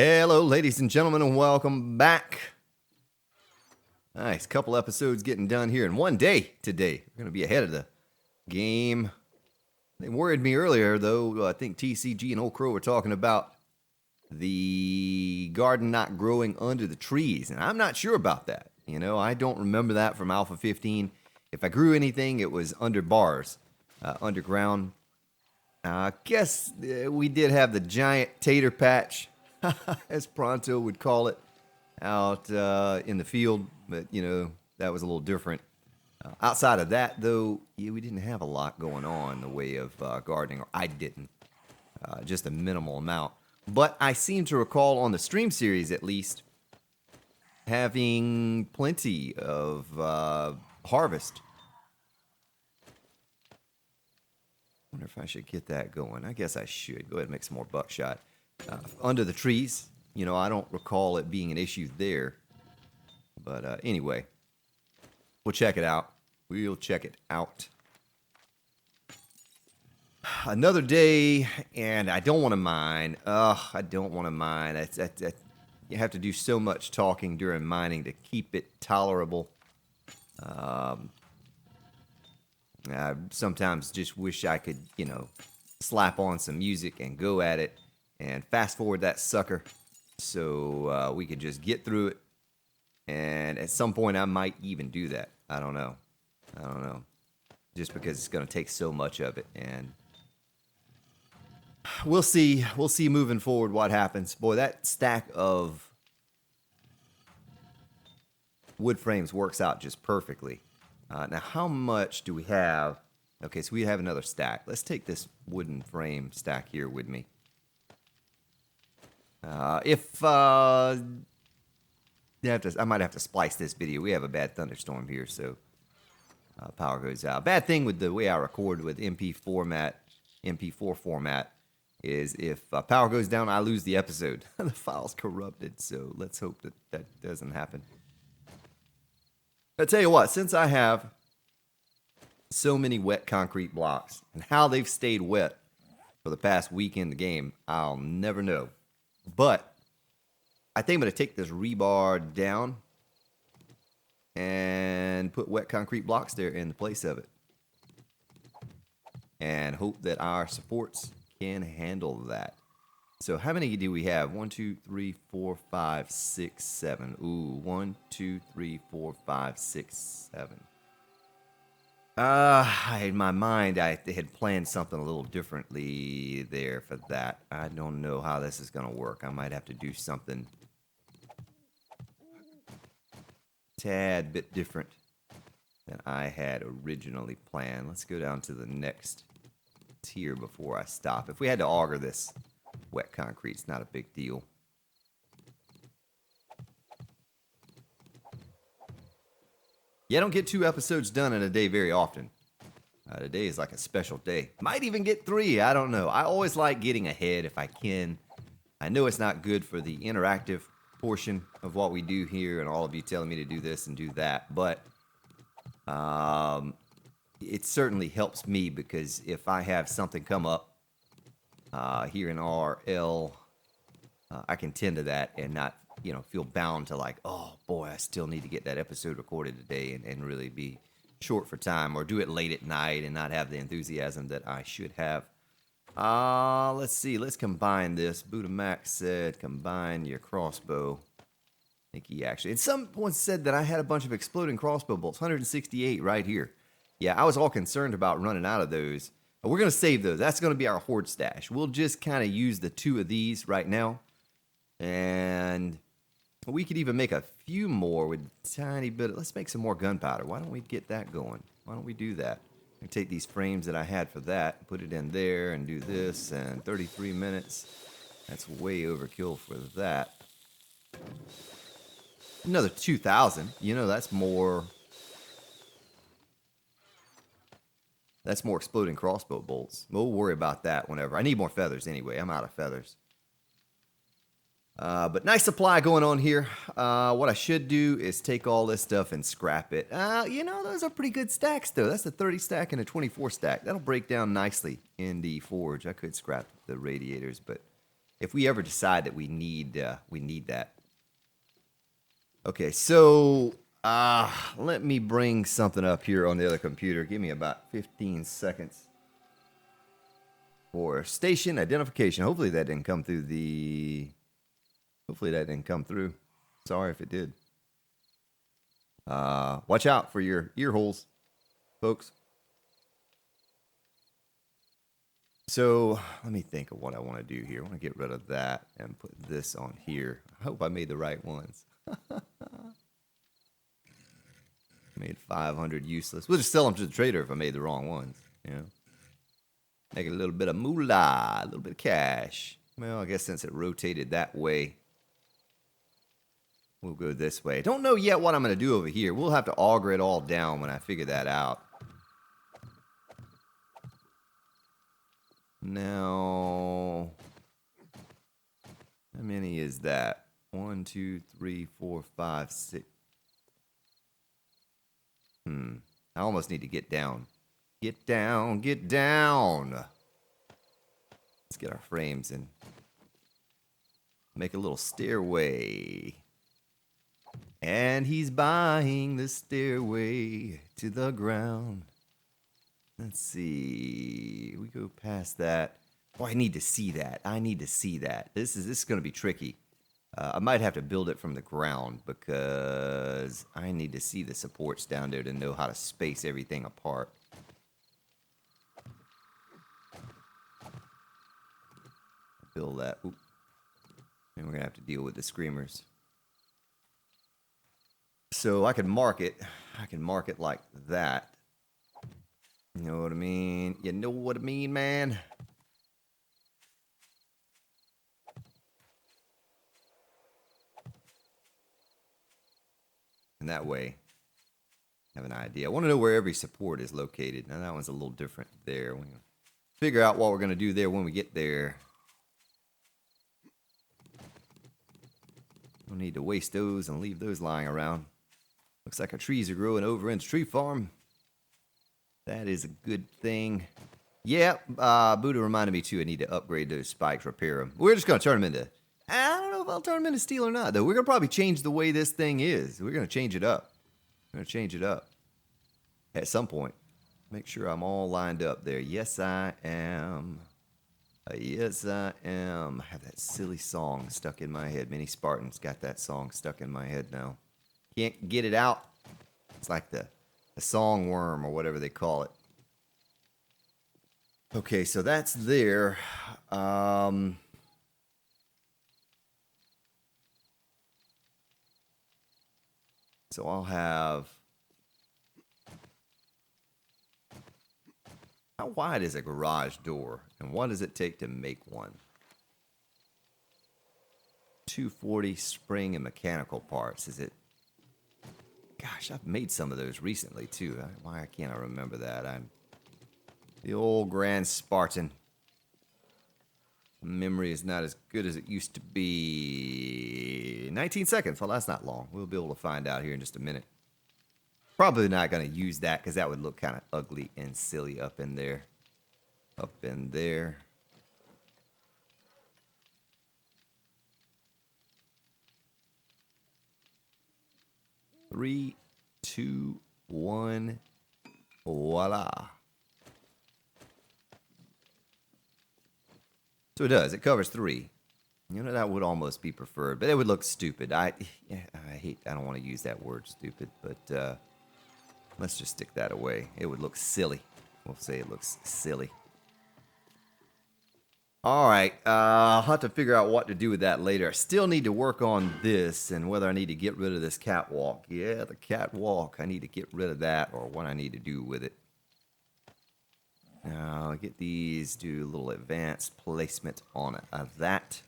Hello, ladies and gentlemen, and welcome back. Nice couple episodes getting done here in one day today. We're going to be ahead of the game. They worried me earlier, though. I think TCG and Old Crow were talking about the garden not growing under the trees, and I'm not sure about that. You know, I don't remember that from Alpha 15. If I grew anything, it was under bars, underground. I guess we did have the giant tater patch, as Pronto would call it, out in the field. But, you know, that was a little different. Outside of that, though, yeah, we didn't have a lot going on in the way of gardening, or I didn't. Just a minimal amount. But I seem to recall on the stream series, at least, having plenty of harvest. I wonder if I should get that going. I guess I should. Go ahead and make some more buckshot. Under the trees, you know, I don't recall it being an issue there. But anyway, we'll check it out. We'll check it out. Another day, and I don't want to mine. I don't want to mine. You have to do so much talking during mining to keep it tolerable. I sometimes just wish I could, you know, slap on some music and go at it and fast forward that sucker so we could just get through it. And at some point, I might even do that. I don't know. Just because it's going to take so much of it. And we'll see. We'll see moving forward what happens. Boy, that stack of wood frames works out just perfectly. Now, how much do we have? Okay, so we have another stack. Let's take this wooden frame stack here with me. I might have to splice this video. We have a bad thunderstorm here, so power goes out. Bad thing with the way I record with MP4 format is if power goes down, I lose the episode. The file's corrupted, so let's hope that doesn't happen. I tell you what, since I have so many wet concrete blocks and how they've stayed wet for the past week in the game, I'll never know. But I think I'm going to take this rebar down and put wet concrete blocks there in the place of it. And hope that our supports can handle that. So how many do we have? 1, 2, 3, 4, 5, 6, 7. Ooh, 1, 2, 3, 4, 5, 6, 7. In my mind, I had planned something a little differently there for that. I don't know how this is going to work. I might have to do something tad bit different than I had originally planned. Let's go down to the next tier before I stop. If we had to auger this wet concrete, it's not a big deal. Yeah, I don't get 2 episodes done in a day very often. Today is like a special day. Might even get 3, I don't know. I always like getting ahead if I can. I know it's not good for the interactive portion of what we do here and all of you telling me to do this and do that, but it certainly helps me because if I have something come up here in RL, I can tend to that and not, you know, feel bound to like, oh boy, I still need to get that episode recorded today and really be short for time, or do it late at night and not have the enthusiasm that I should have. Let's see. Let's combine this. Buddha Max said combine your crossbow. I think he actually... And someone said that I had a bunch of exploding crossbow bolts. 168 right here. Yeah, I was all concerned about running out of those. But we're going to save those. That's going to be our horde stash. We'll just kind of use the 2 of these right now. And we could even make a few more with a tiny bit. Let's make some more gunpowder. Why don't we get that going? Why don't we do that? I take these frames that I had for that, put it in there, and do this, and 33 minutes. That's way overkill for that. Another 2,000. You know, that's more exploding crossbow bolts. We'll worry about that whenever. I need more feathers anyway. I'm out of feathers. But nice supply going on here. What I should do is take all this stuff and scrap it. You know, those are pretty good stacks, though. That's a 30 stack and a 24 stack. That'll break down nicely in the forge. I could scrap the radiators, but if we ever decide that we need that. Okay, so let me bring something up here on the other computer. Give me about 15 seconds for station identification. Hopefully that didn't come through the. Hopefully that didn't come through. Sorry if it did. Watch out for your ear holes, folks. So let me think of what I want to do here. I want to get rid of that and put this on here. I hope I made the right ones. Made 500 useless. We'll just sell them to the trader if I made the wrong ones. You know, make a little bit of moolah, a little bit of cash. Well, I guess since it rotated that way, we'll go this way. Don't know yet what I'm going to do over here. We'll have to auger it all down when I figure that out. Now, how many is that? 1, 2, 3, 4, 5, 6. I almost need to get down. Get down, get down. Let's get our frames and make a little stairway. And he's buying the stairway to the ground. Let's see. We go past that. Oh, I need to see that. I need to see that. This is going to be tricky. I might have to build it from the ground because I need to see the supports down there to know how to space everything apart. Build that. Oop. And we're going to have to deal with the screamers. So I can mark it. I can mark it like that. You know what I mean? You know what I mean, man? And that way, I have an idea. I want to know where every support is located. Now that one's a little different there. We're going to figure out what we're going to do there when we get there. Don't need to waste those and leave those lying around. Looks like our trees are growing over into tree farm. That is a good thing. Yeah, Buddha reminded me too. I need to upgrade those spikes, repair them. We're just going to turn them into... I don't know if I'll turn them into steel or not, though. We're going to probably change the way this thing is. We're going to change it up. We're going to change it up at some point. Make sure I'm all lined up there. Yes, I am. Yes, I am. I have that silly song stuck in my head. Many Spartans got that song stuck in my head now. Can't get it out. It's like the song worm or whatever they call it. Okay, so that's there. So I'll have... How wide is a garage door? And what does it take to make one? 240 spring and mechanical parts. Is it... Gosh, I've made some of those recently, too. Why can't I remember that? I'm the old Grand Spartan. Memory is not as good as it used to be. 19 seconds. Well, that's not long. We'll be able to find out here in just a minute. Probably not going to use that because that would look kind of ugly and silly up in there. Up in there. Three, two, one. Voila. So it does. It covers 3. You know, that would almost be preferred, but it would look stupid. I don't want to use that word stupid, but let's just stick that away. It would look silly. We'll say it looks silly. All right. I'll have to figure out what to do with that later. I still need to work on this and whether I need to get rid of this catwalk. Yeah, the catwalk. I need to get rid of that or what I need to do with it. Now, get these, do a little advanced placement on that.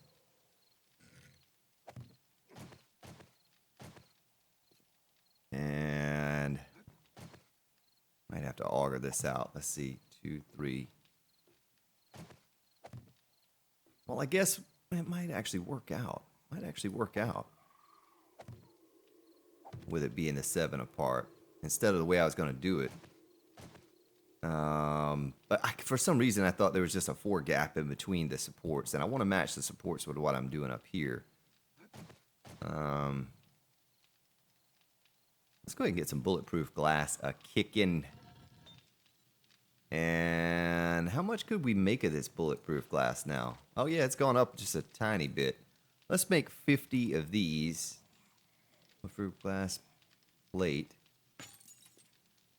And might have to auger this out. Let's see, 2, 3. Well, I guess it might actually work out. With it being the 7 apart. Instead of the way I was going to do it. For some reason, I thought there was just a 4 gap in between the supports, and I want to match the supports with what I'm doing up here. Let's go ahead and get some bulletproof glass kicking. And how much could we make of this bulletproof glass now? Oh yeah, it's gone up just a tiny bit. Let's make 50 of these. Bulletproof glass plate.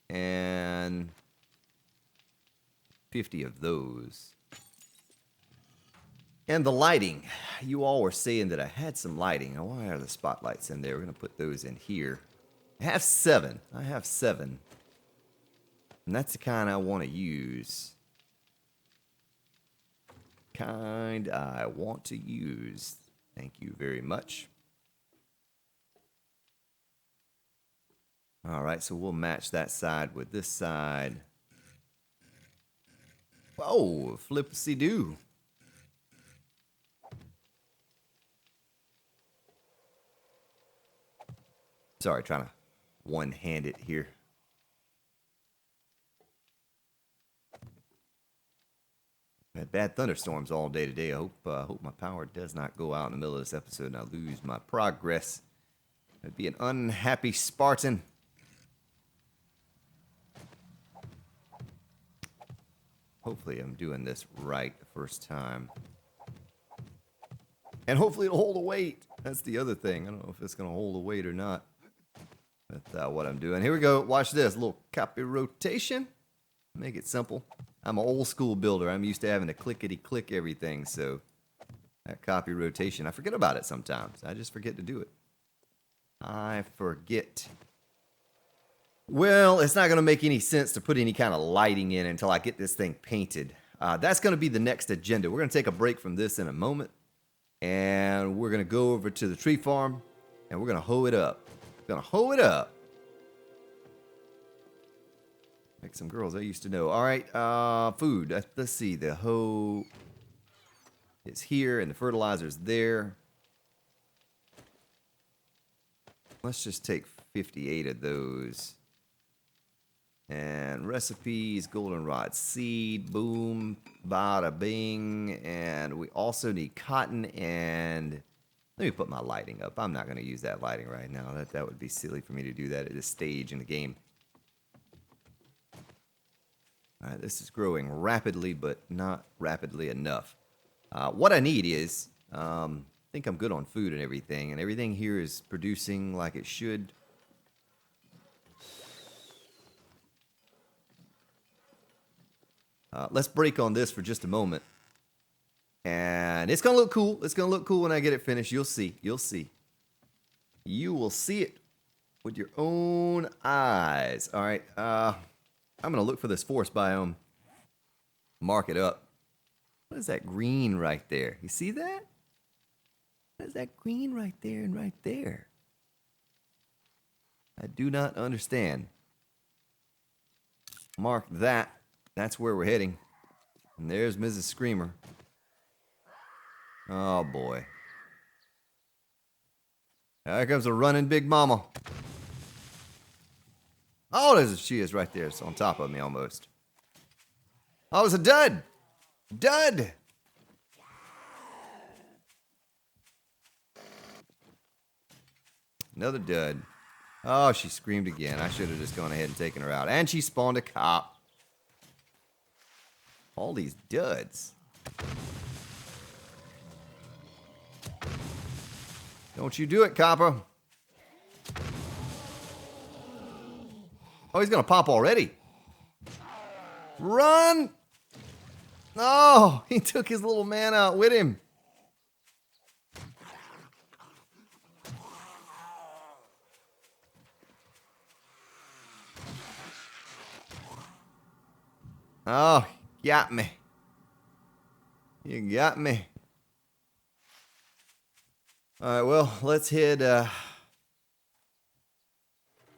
And 50 of those. And the lighting. You all were saying that I had some lighting. Now, why are the spotlights in there? We're going to put those in here. I have 7. And that's the kind I want to use. Thank you very much. All right, so we'll match that side with this side. Oh, flip-a-see-doo. Sorry, trying to one-hand it here. Had bad thunderstorms all day today. I hope my power does not go out in the middle of this episode and I lose my progress. I'd be an unhappy Spartan. Hopefully I'm doing this right the first time. And hopefully it'll hold a weight. That's the other thing. I don't know if it's going to hold a weight or not. That's what I'm doing. Here we go. Watch this. A little copy rotation. Make it simple. I'm an old school builder. I'm used to having to clickety-click everything. So that copy rotation, I forget about it sometimes. I just forget to do it. I forget. Well, it's not going to make any sense to put any kind of lighting in until I get this thing painted. That's going to be the next agenda. We're going to take a break from this in a moment. And we're going to go over to the tree farm. And we're going to hoe it up. We're going to hoe it up. Like some girls I used to know. All right, food. Let's see. The hoe is here and the fertilizer's there. Let's just take 58 of those. And recipes, goldenrod seed, boom, bada bing. And we also need cotton and... Let me put my lighting up. I'm not going to use that lighting right now. That would be silly for me to do that at this stage in the game. All right, this is growing rapidly, but not rapidly enough. What I need is, I think I'm good on food and everything here is producing like it should. Let's break on this for just a moment. And it's going to look cool. It's going to look cool when I get it finished. You'll see. You'll see. You will see it with your own eyes. All right. I'm going to look for this forest biome. Mark it up. What is that green right there? You see that? What is that green right there and right there? I do not understand. Mark that. That's where we're heading. And there's Mrs. Screamer. Oh, boy. Here comes a running big mama. Oh, she is right there. It's on top of me almost. Oh, it's a dud. Dud. Another dud. Oh, she screamed again. I should have just gone ahead and taken her out. And she spawned a cop. All these duds. Don't you do it, copper. Oh, he's going to pop already. Run! Oh, he took his little man out with him. Oh, got me. You got me. All right, well, let's head.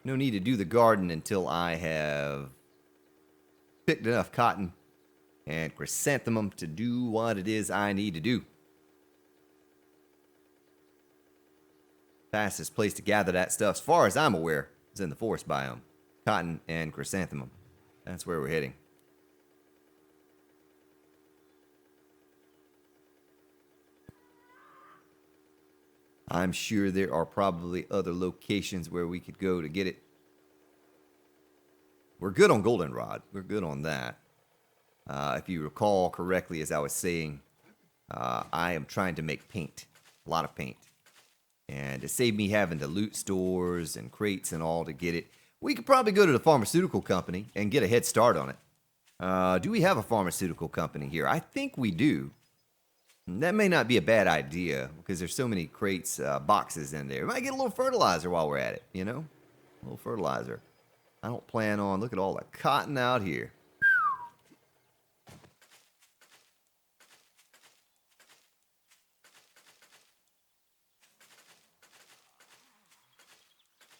No need to do the garden until I have picked enough cotton and chrysanthemum to do what it is I need to do. Fastest place to gather that stuff, as far as I'm aware, is in the forest biome. Cotton and chrysanthemum. That's where we're heading. I'm sure there are probably other locations where we could go to get it. We're good on goldenrod. We're good on that. If you recall correctly, as I was saying, I am trying to make paint. A lot of paint. And to save me having to loot stores and crates and all to get it, we could probably go to the pharmaceutical company and get a head start on it. Do we have a pharmaceutical company here? I think we do. That may not be a bad idea because there's so many crates, boxes in there. We might get a little fertilizer while we're at it, you know? A little fertilizer. I don't plan on, look at all the cotton out here.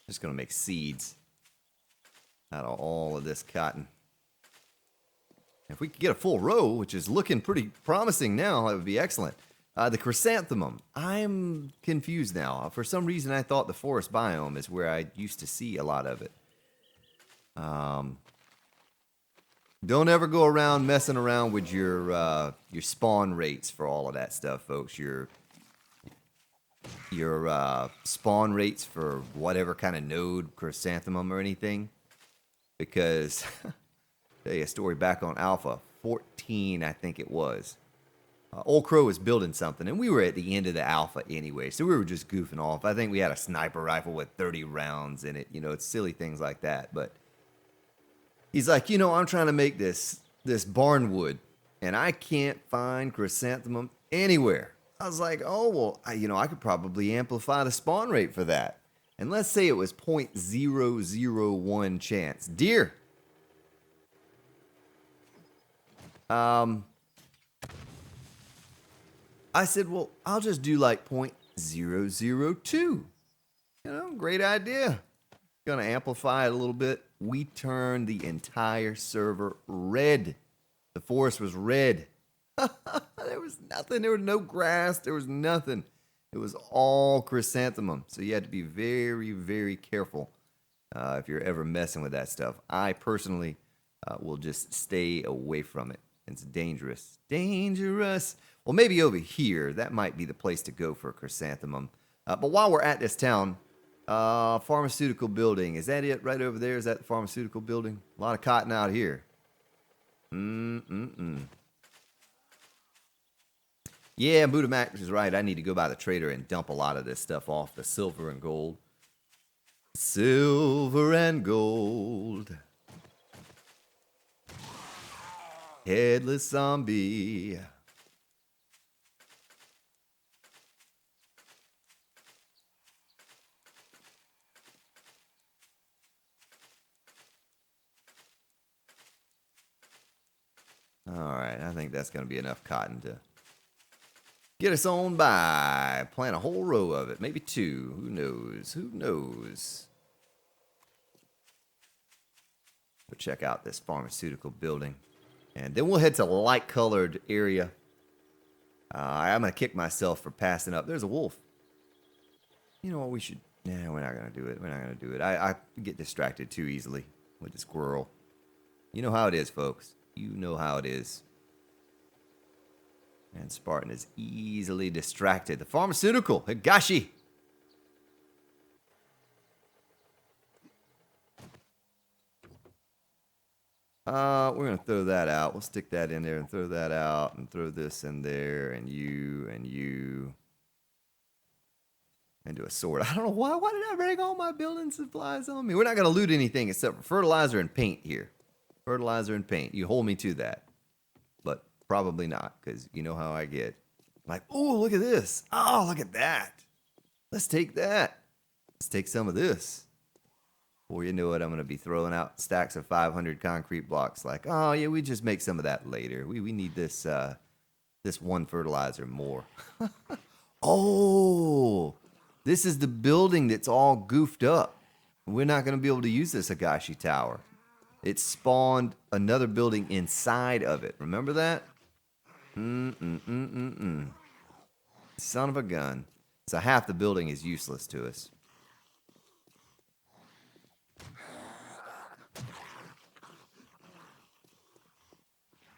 Just gonna make seeds out of all of this cotton. If we could get a full row, which is looking pretty promising now, that would be excellent. The chrysanthemum. I'm confused now. For some reason, I thought the forest biome is where I used to see a lot of it. Don't ever go around messing around with your spawn rates for all of that stuff, folks. Your spawn rates for whatever kind of node, chrysanthemum or anything, because tell you a story back on Alpha 14, I think it was. Old Crow was building something, and we were at the end of the Alpha anyway, so we were just goofing off. I think we had a sniper rifle with 30 rounds in it. You know, it's silly things like that. But he's like, you know, I'm trying to make this barnwood, and I can't find chrysanthemum anywhere. I was like, oh, well, I could probably amplify the spawn rate for that. And let's say it was 0.001 chance. Deer. I said, well, I'll just do like 0.002. You know, great idea. Gonna amplify it a little bit. We turned the entire server red. The forest was red. There was nothing. There was no grass. There was nothing. It was all chrysanthemum. So you had to be very, very careful if you're ever messing with that stuff. I personally will just stay away from it. It's dangerous. Dangerous. Well, maybe over here, that might be the place to go for chrysanthemum. But while we're at this town, pharmaceutical building. Is that it right over there? Is that the pharmaceutical building? A lot of cotton out here. Yeah, Buddha Max is right. I need to go by the trader and dump a lot of this stuff off. The silver and gold. Silver and gold. Headless zombie. Alright, I think that's going to be enough cotton to get us on by. Plant a whole row of it. Maybe two. Who knows? Who knows? We'll check out this pharmaceutical building. And then we'll head to light-colored area. I'm going to kick myself for passing up. There's a wolf. You know what we should... Nah, we're not going to do it. We're not going to do it. I get distracted too easily with the squirrel. You know how it is, folks. You know how it is. And Spartan is easily distracted. The pharmaceutical. Higashi. We're going to throw that out. We'll stick that in there and throw that out and throw this in there and you and you. And do a sword. I don't know why. Why did I bring all my building supplies on me? We're not going to loot anything except for fertilizer and paint here. Fertilizer and paint. You hold me to that. But probably not, because you know how I get. Like, oh, look at this. Oh, look at that. Let's take that. Let's take some of this. Before you know it, I'm going to be throwing out stacks of 500 concrete blocks. Like, oh, yeah, we just make some of that later. We need this this one fertilizer more. Oh, this is the building that's all goofed up. We're not going to be able to use this Higashi Tower. It spawned another building inside of it. Remember that? Son of a gun. So half the building is useless to us.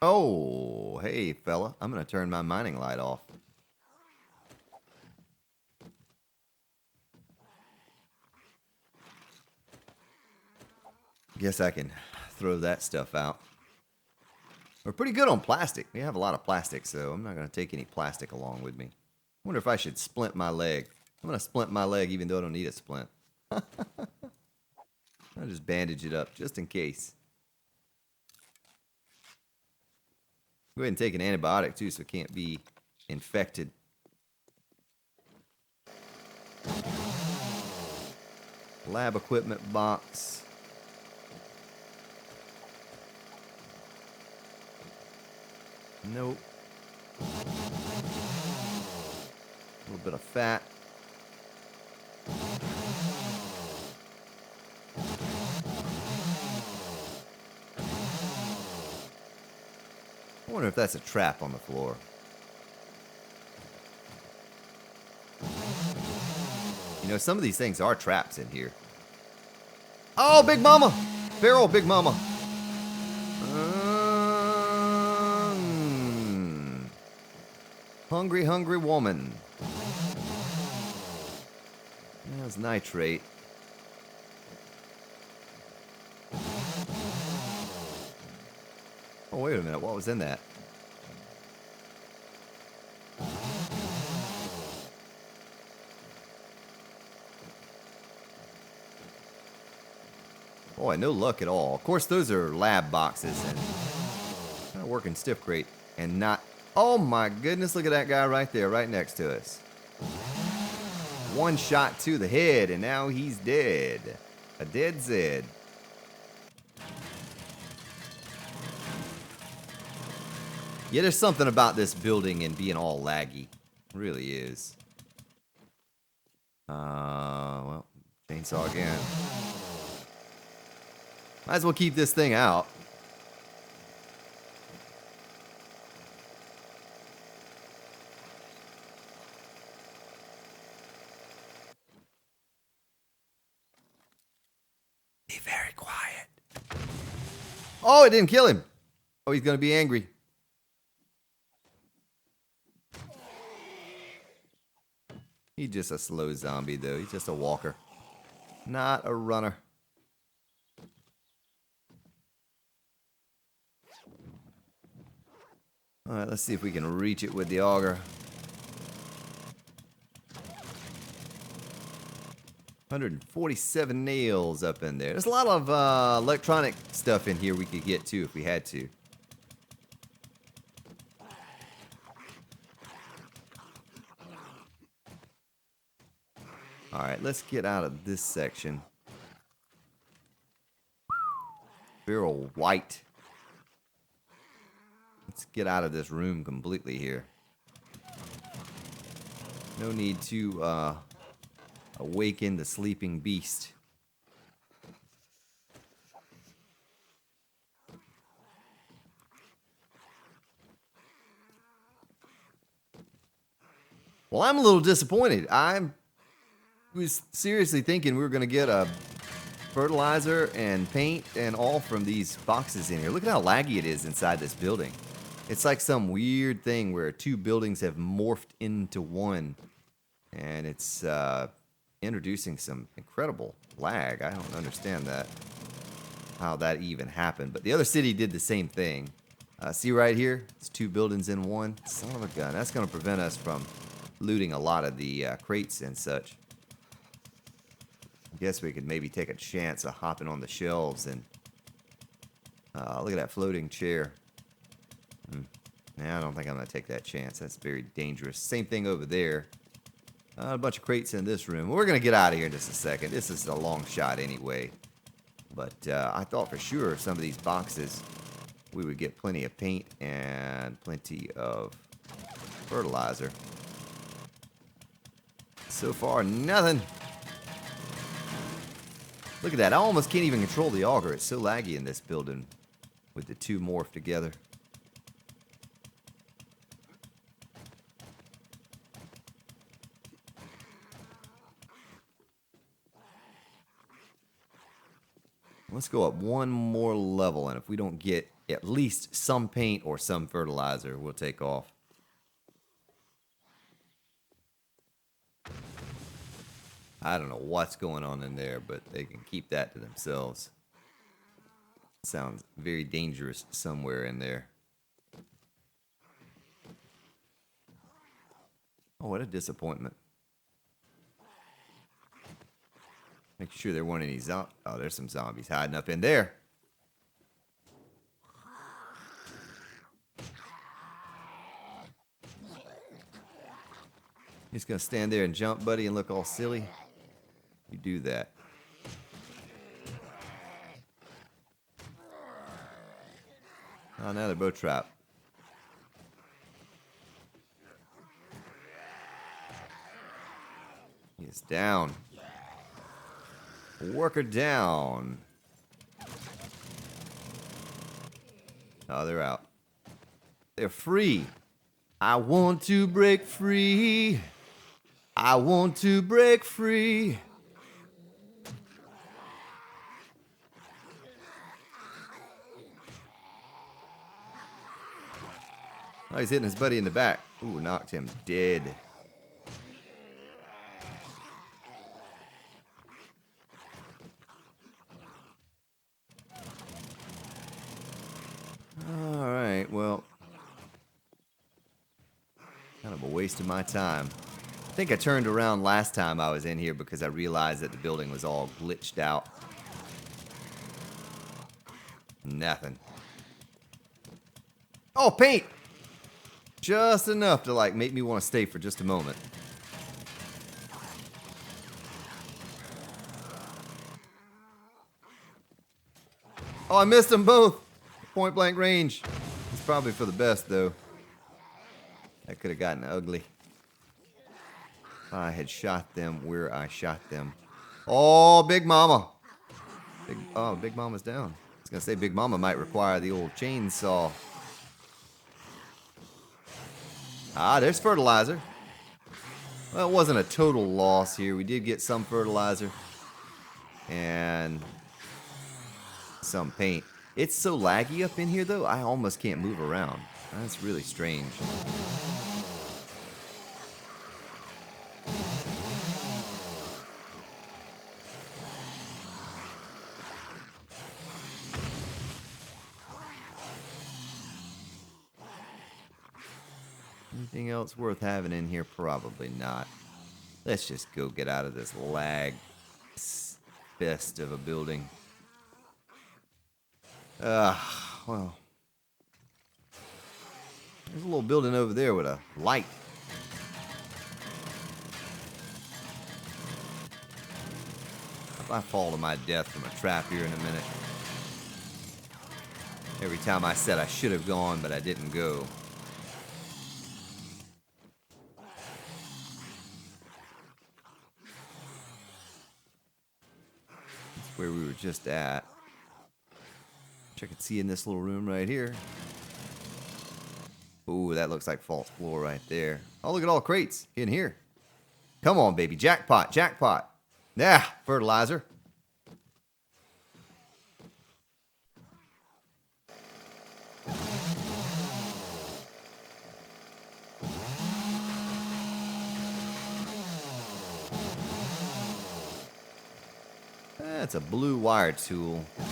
Oh, hey, fella. I'm going to turn my mining light off. Guess I can throw that stuff out. We're pretty good on plastic. We have a lot of plastic, so I'm not going to take any plastic along with me. I wonder if I should splint my leg. I'm going to splint my leg even though I don't need a splint. I'll just bandage it up just in case. Go ahead and take an antibiotic too so it can't be infected. Lab equipment box. Nope. A little bit of fat. I wonder if that's a trap on the floor. You know, some of these things are traps in here. Oh, Big Mama! Feral Big Mama. Hungry, hungry woman. That's nitrate. Oh, wait a minute. What was in that? Boy, no luck at all. Of course, those are lab boxes and kind of working stiff crate and not. Oh my goodness, look at that guy right there, right next to us. One shot to the head, and now he's dead. A dead Zed. Yeah, there's something about this building and being all laggy. It really is. Well, chainsaw again. Might as well keep this thing out. Be very quiet. Oh, it didn't kill him. Oh, he's gonna be angry. He's just a slow zombie, though. He's just a walker. Not a runner. Alright, let's see if we can reach it with the auger. 147 nails up in there. There's a lot of electronic stuff in here we could get to if we had to. Alright, let's get out of this section. Feral white. Let's get out of this room completely here. No need to awaken the sleeping beast. Well, I'm a little disappointed. I was seriously thinking we were going to get a fertilizer and paint and all from these boxes in here. Look at how laggy it is inside this building. It's like some weird thing where two buildings have morphed into one. And it's introducing some incredible lag. I don't understand that. How that even happened. But the other city did the same thing. See right here? It's two buildings in one. Son of a gun. That's going to prevent us from looting a lot of the crates and such. I guess we could maybe take a chance of hopping on the shelves and look at that floating chair. Nah, I don't think I'm going to take that chance. That's very dangerous. Same thing over there. A bunch of crates in this room. We're going to get out of here in just a second. This is a long shot anyway. But I thought for sure some of these boxes we would get plenty of paint and plenty of fertilizer. So far, nothing. Look at that. I almost can't even control the auger. It's so laggy in this building with the two morphed together. Let's go up one more level, and if we don't get at least some paint or some fertilizer, we'll take off. I don't know what's going on in there, but they can keep that to themselves. Sounds very dangerous somewhere in there. Oh, what a disappointment. Make sure there weren't any zombies. Oh, there's some zombies hiding up in there. You're just gonna stand there and jump, buddy, and look all silly? You do that. Oh, now they're both trapped. He's down. Worker down. Oh, they're out. They're free. I want to break free. I want to break free. Oh, he's hitting his buddy in the back. Ooh, knocked him dead. Alright, well. Kind of a waste of my time. I think I turned around last time I was in here because I realized that the building was all glitched out. Nothing. Oh, paint! Just enough to, like, make me want to stay for just a moment. Oh, I missed them both. Point blank range. It's probably for the best, though. That could have gotten ugly. If I had shot them where I shot them. Oh, Big Mama. Big Mama's down. I was going to say Big Mama might require the old chainsaw. Ah, there's fertilizer. Well, it wasn't a total loss here. We did get some fertilizer. And some paint. It's so laggy up in here, though, I almost can't move around. That's really strange. Anything else worth having in here? Probably not. Let's just go get out of this lag fest of a building. Well. There's a little building over there with a light. If I fall to my death from a trap here in a minute. Every time I said I should have gone, but I didn't go. That's where we were just at. Which I could see in this little room right here. Ooh, that looks like false floor right there. Oh, look at all the crates in here. Come on, baby. Jackpot, jackpot. Yeah, fertilizer. That's a blue wire tool. I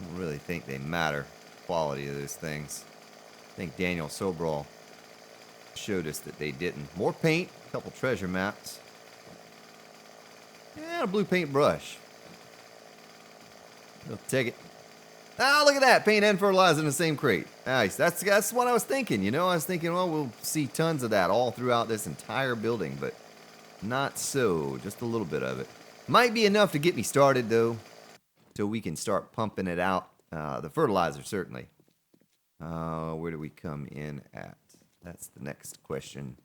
don't really think they matter. Quality of those things. I think Daniel Sobral showed us that they didn't. More paint, a couple treasure maps. And a blue paint brush. We'll take it. Ah, look at that. Paint and fertilizer in the same crate. Nice. That's what I was thinking, you know. I was thinking, well, we'll see tons of that all throughout this entire building, but not so. Just a little bit of it. Might be enough to get me started, though, so we can start pumping it out. The fertilizer, certainly. Where do we come in at? That's the next question.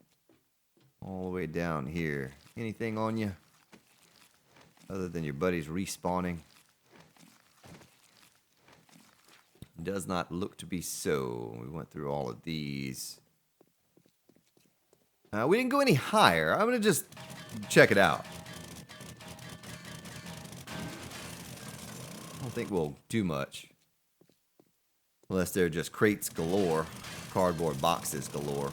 All the way down here. Anything on you? Other than your buddies respawning? Does not look to be so. We went through all of these. We didn't go any higher. I'm going to just check it out. I don't think we'll do much. Unless they're just crates galore. Cardboard boxes galore.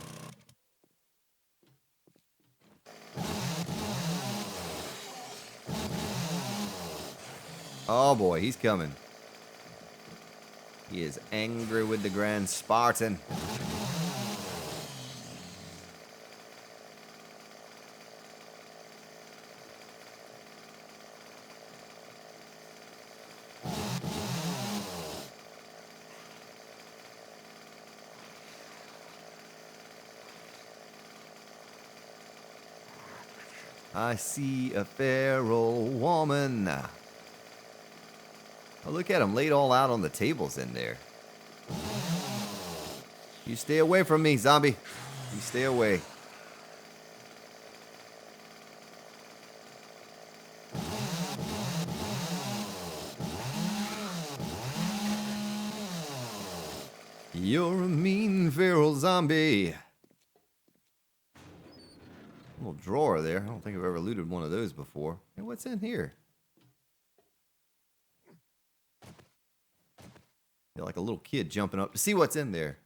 Oh boy, he's coming. He is angry with the Grand Spartan. I see a feral woman. Oh, look at him laid all out on the tables in there. You stay away from me, zombie. You stay away. You're a mean feral zombie. Little drawer there. I don't think I've ever looted one of those before. Hey, what's in here? Feel like a little kid jumping up to see what's in there.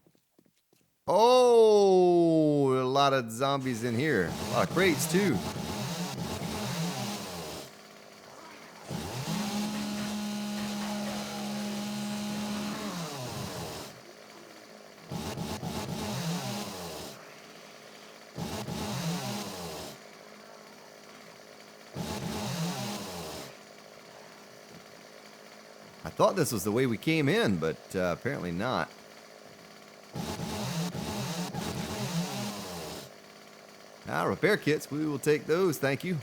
Oh, a lot of zombies in here. A lot of crates too. I thought this was the way we came in, but apparently not. Now, repair kits, we will take those, thank you.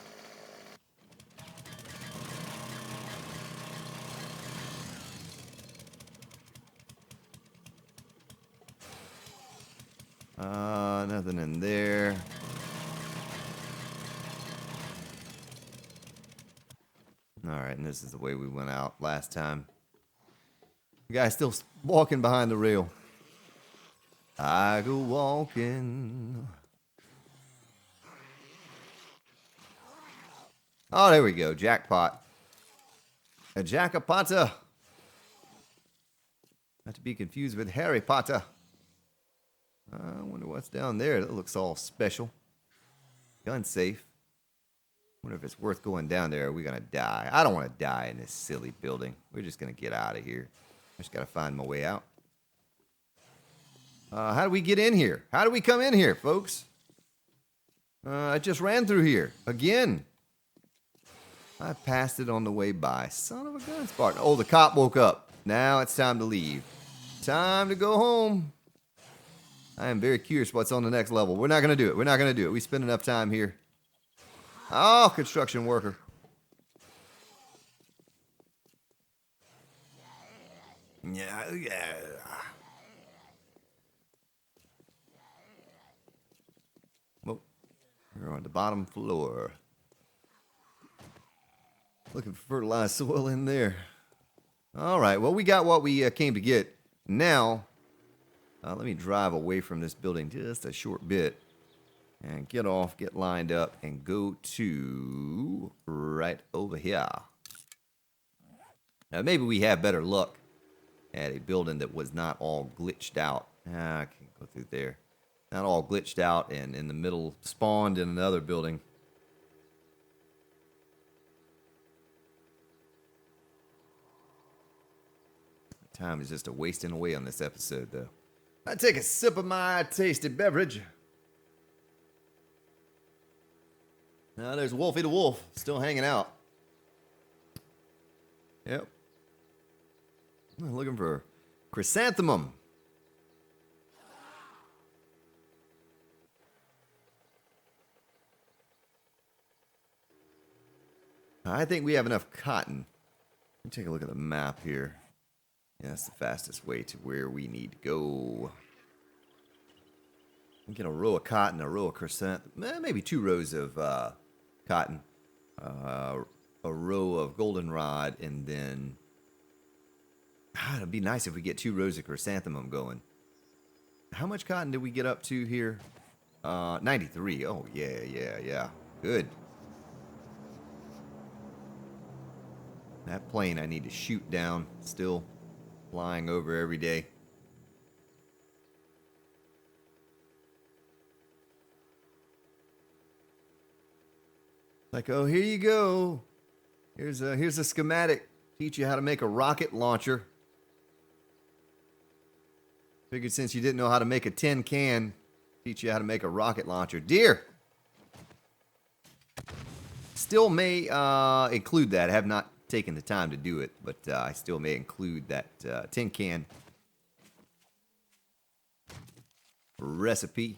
Nothing in there. Alright, and this is the way we went out last time. The guy's still walking behind the rail. I go walking. Oh, there we go. Jackpot. A Jackapata. Not to be confused with Harry Potter. I wonder what's down there. That looks all special. Gun safe. Wonder if it's worth going down there. Or are we going to die? I don't want to die in this silly building. We're just going to get out of here. I just got to find my way out. How do we get in here? How do we come in here, folks? I just ran through here. Again. I passed it on the way by. Son of a gun, Spartan. Oh, the cop woke up. Now it's time to leave. Time to go home. I am very curious what's on the next level. We're not going to do it. We're not going to do it. We spend enough time here. Oh, construction worker. Yeah. Well, we're on the bottom floor. Looking for fertilized soil in there. All right. Well, we got what we came to get. Now, let me drive away from this building just a short bit. And get off, get lined up, and go to right over here. Now, maybe we have better luck at a building that was not all glitched out. I can't go through there. Not all glitched out and in the middle spawned in another building. Time is just a wasting away on this episode, though. I take a sip of my tasty beverage. Now there's Wolfie the Wolf, still hanging out. Yep. I'm looking for chrysanthemum. I think we have enough cotton. Let me take a look at the map here. Yeah, that's the fastest way to where we need to go. We get a row of cotton, a row of chrysanthemum, maybe 2 rows of cotton, a row of goldenrod, and then it'd be nice if we get 2 rows of chrysanthemum going. How much cotton did we get up to here? 93. Oh, yeah. Good. That plane I need to shoot down, still flying over every day. Like, oh, here you go. Here's a schematic. Teach you how to make a rocket launcher. Figured since you didn't know how to make a tin can, teach you how to make a rocket launcher. Deer! Still may include that. I have not taken the time to do it, but I still may include that tin can recipe.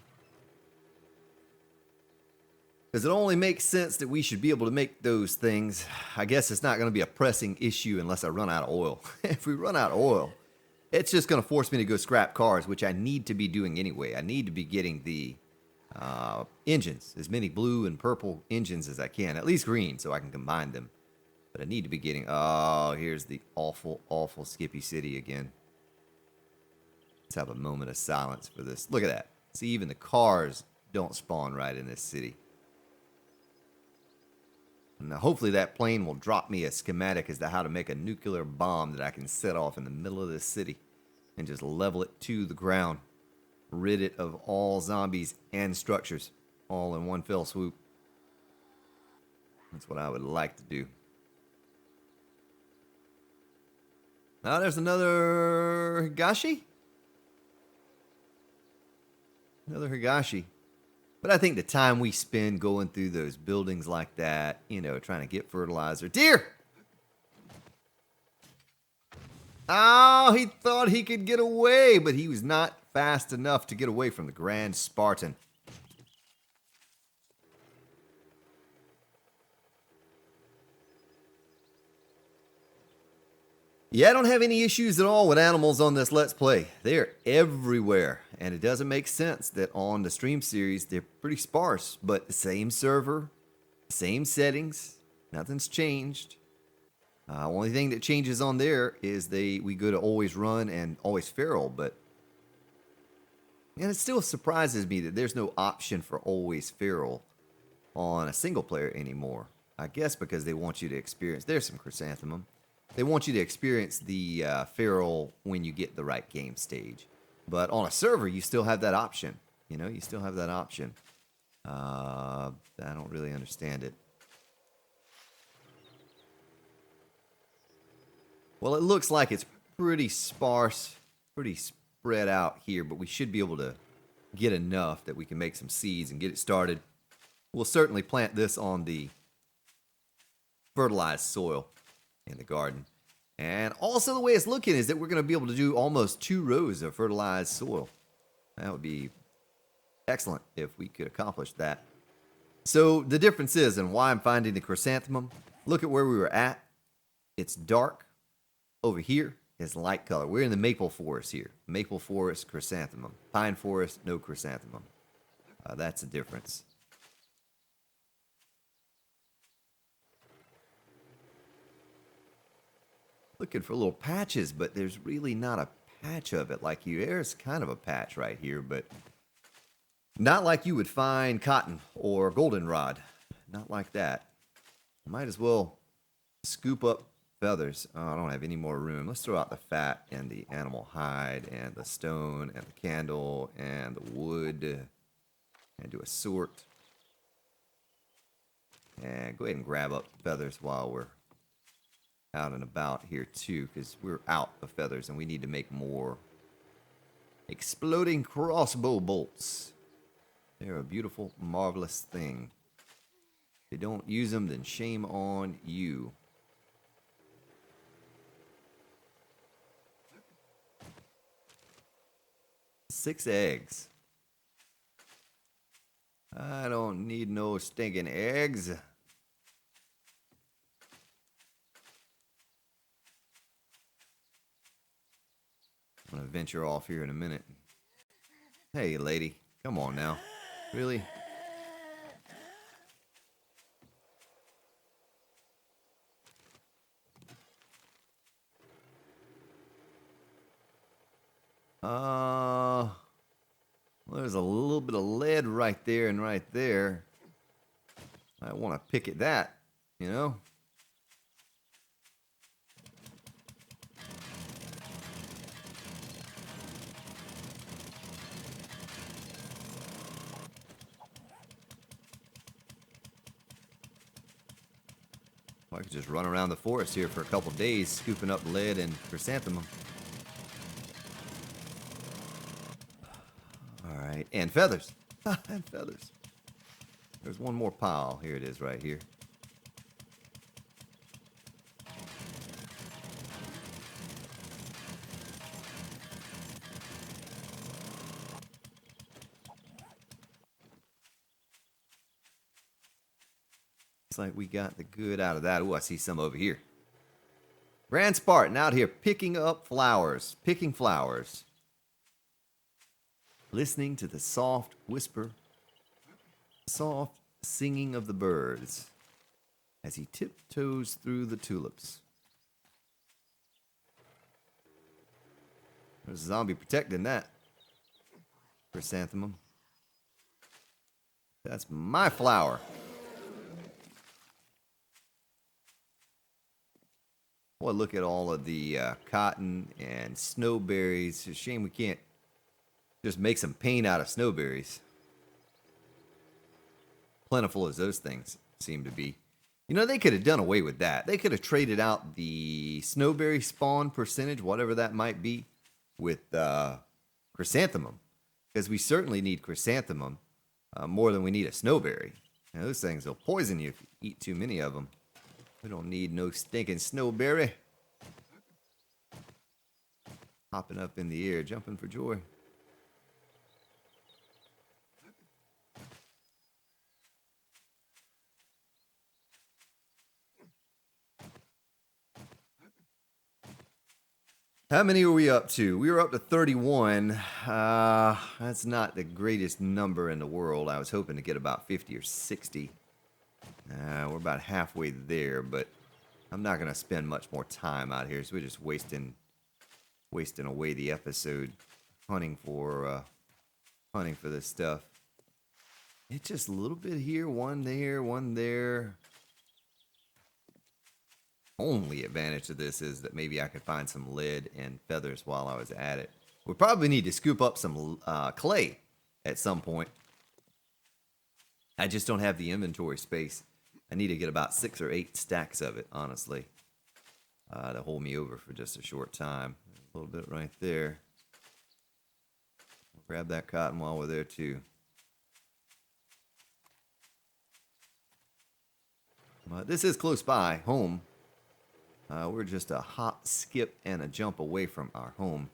Because it only makes sense that we should be able to make those things. I guess it's not going to be a pressing issue unless I run out of oil. If we run out of oil, it's just going to force me to go scrap cars, which I need to be doing anyway. I need to be getting the engines, as many blue and purple engines as I can, at least green, so I can combine them. But I need to be getting, oh, here's the awful, awful Skippy City again. Let's have a moment of silence for this. Look at that. See, even the cars don't spawn right in this city. Now, hopefully that plane will drop me a schematic as to how to make a nuclear bomb that I can set off in the middle of this city and just level it to the ground. Rid it of all zombies and structures all in one fell swoop. That's what I would like to do. Now there's another Higashi. Another Higashi. But I think the time we spend going through those buildings like that, you know, trying to get fertilizer. Deer! Oh, he thought he could get away, but he was not fast enough to get away from the Grand Spartan. Yeah, I don't have any issues at all with animals on this Let's Play. They're everywhere, and it doesn't make sense that on the stream series, they're pretty sparse, but the same server, same settings, nothing's changed. Only thing that changes on there is we go to always run and always feral, and it still surprises me that there's no option for always feral on a single player anymore. I guess because they want you to experience, there's some chrysanthemum. They want you to experience the feral when you get the right game stage. But on a server, you still have that option. You know, you still have that option. I don't really understand it. Well, it looks like it's pretty sparse, pretty spread out here, but we should be able to get enough that we can make some seeds and get it started. We'll certainly plant this on the fertilized soil in the garden. And also the way it's looking is that we're going to be able to do almost 2 rows of fertilized soil. That would be excellent if we could accomplish that. So the difference is, and why I'm finding the chrysanthemum, look at where we were at. It's dark. Over here is light color. We're in the maple forest here. Maple forest, chrysanthemum. Pine forest, no chrysanthemum. That's the difference. Looking for little patches, but there's really not a patch of it like you. There's kind of a patch right here, but not like you would find cotton or goldenrod. Not like that. Might as well scoop up feathers. Oh, I don't have any more room. Let's throw out the fat and the animal hide and the stone and the candle and the wood and do a sort. And go ahead and grab up feathers while we're out and about here too, because we're out of feathers and we need to make more exploding crossbow bolts. They're a beautiful, marvelous thing. If you don't use them, then shame on you. Six eggs. I don't need no stinking eggs. I'm gonna venture off here in a minute. Hey, lady, come on now. Really? Well, there's a little bit of lead right there and right there. I want to pick at that, you know? I could just run around the forest here for a couple days, scooping up lead and chrysanthemum. All right, and feathers. And feathers. There's one more pile. Here it is right here. Looks like we got the good out of that. Ooh, I see some over here. Grand Spartan out here picking up flowers. Picking flowers. Listening to the soft whisper, soft singing of the birds as he tiptoes through the tulips. There's a zombie protecting that chrysanthemum. That's my flower. Boy, look at all of the cotton and snowberries. It's a shame we can't just make some paint out of snowberries. Plentiful as those things seem to be. You know, they could have done away with that. They could have traded out the snowberry spawn percentage, whatever that might be, with chrysanthemum. Because we certainly need chrysanthemum more than we need a snowberry. Now, those things will poison you if you eat too many of them. We don't need no stinking snowberry. Hopping up in the air, jumping for joy. How many are we up to? We were up to 31. That's not the greatest number in the world. I was hoping to get about 50 or 60. We're about halfway there, but I'm not going to spend much more time out here, so we're just wasting away the episode hunting for this stuff. It's just a little bit here, one there, one there. Only advantage of this is that maybe I could find some lead and feathers while I was at it. We probably need to scoop up some clay at some point. I just don't have the inventory space. I need to get about 6 or 8 stacks of it, honestly, to hold me over for just a short time. A little bit right there. Grab that cotton while we're there, too. This is close by, home. We're just a hop, skip, and a jump away from our home.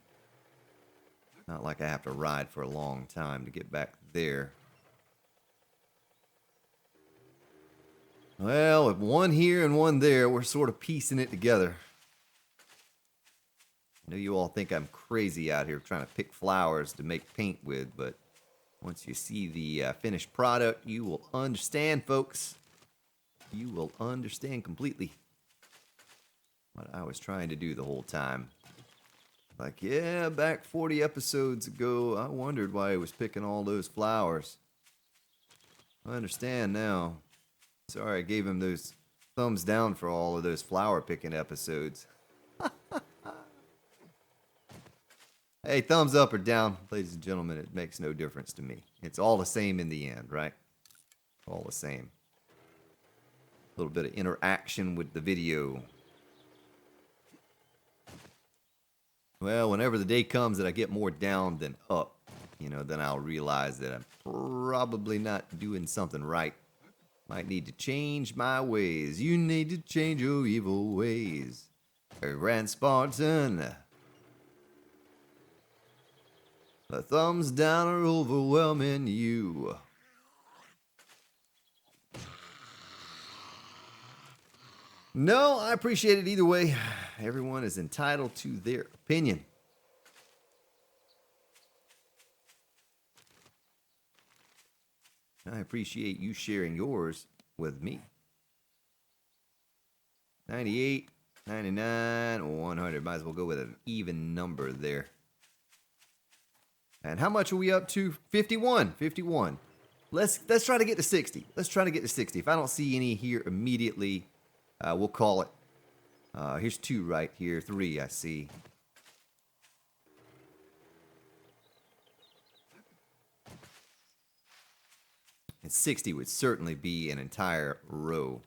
Not like I have to ride for a long time to get back there. Well, with one here and one there, we're sort of piecing it together. I know you all think I'm crazy out here trying to pick flowers to make paint with, but once you see the finished product, you will understand, folks. You will understand completely what I was trying to do the whole time. Like, yeah, back 40 episodes ago, I wondered why I was picking all those flowers. I understand now. Sorry I gave him those thumbs down for all of those flower picking episodes. Hey, thumbs up or down, ladies and gentlemen, it makes no difference to me. It's all the same in the end, right? All the same. A little bit of interaction with the video. Well, whenever the day comes that I get more down than up, then I'll realize that I'm probably not doing something right. Might need to change my ways. You need to change your evil ways. Grand Spartan. The thumbs down are overwhelming you. No, I appreciate it either way. Everyone is entitled to their opinion. I appreciate you sharing yours with me. 98, 99, 100. Might as well go with an even number there. And how much are we up to? 51. 51. Let's try to get to 60. Let's try to get to 60. If I don't see any here immediately, we'll call it. Here's 2 right here. 3, I see. And 60 would certainly be an entire row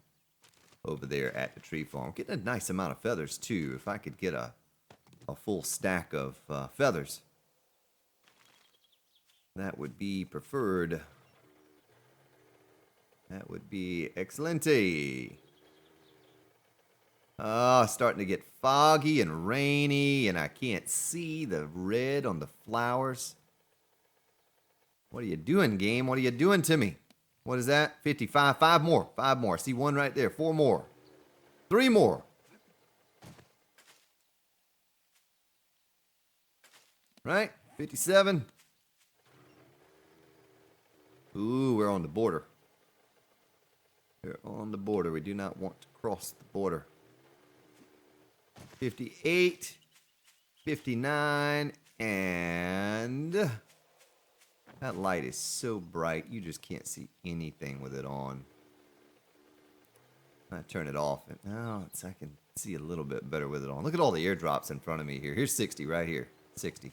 over there at the tree farm. Getting a nice amount of feathers, too. If I could get a full stack of feathers, that would be preferred. That would be excelente. Starting to get foggy and rainy, and I can't see the red on the flowers. What are you doing, game? What are you doing to me? What is that? 55. 5 more. 5 more. I see one right there. 4 more. 3 more. Right? 57. Ooh, we're on the border. We're on the border. We do not want to cross the border. 58. 59. And that light is so bright, you just can't see anything with it on. I turn it off, and now I can see a little bit better with it on. Look at all the airdrops in front of me here. Here's 60 right here. 60.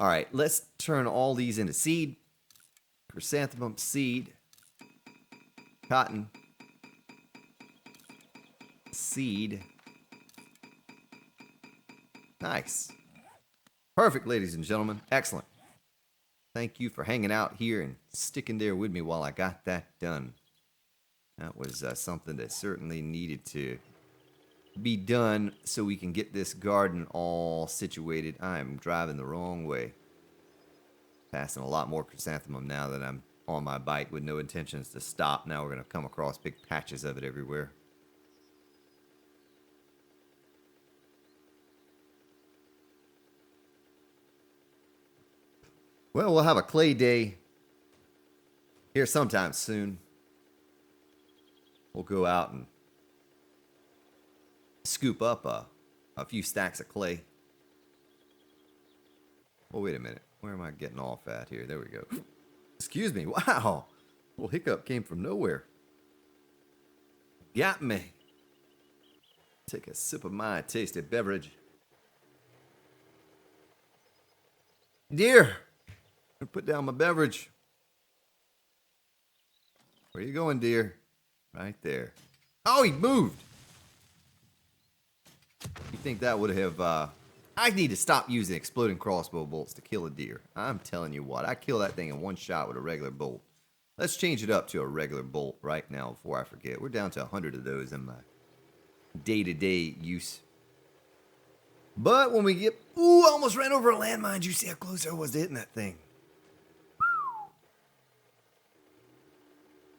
All right, let's turn all these into seed. Chrysanthemum seed. Cotton. Seed. Nice. Perfect, ladies and gentlemen. Excellent. Thank you for hanging out here and sticking there with me while I got that done. That was something that certainly needed to be done so we can get this garden all situated. I am driving the wrong way. Passing a lot more chrysanthemum now that I'm on my bike with no intentions to stop. Now we're going to come across big patches of it everywhere. Well, we'll have a clay day here sometime soon. We'll go out and scoop up a few stacks of clay. Oh, wait a minute. Where am I getting off at here? There we go. Excuse me. Wow. A little hiccup came from nowhere. Got me. Take a sip of my tasty beverage. Dear, I put down my beverage. Where you going, dear? Right there. Oh, he moved. You think that would have... I need to stop using exploding crossbow bolts to kill a deer. I'm telling you what. I kill that thing in one shot with a regular bolt. Let's change it up to a regular bolt right now before I forget. We're down to 100 of those in my day-to-day use. But when we get... Ooh, I almost ran over a landmine. Did you see how close I was to hitting that thing?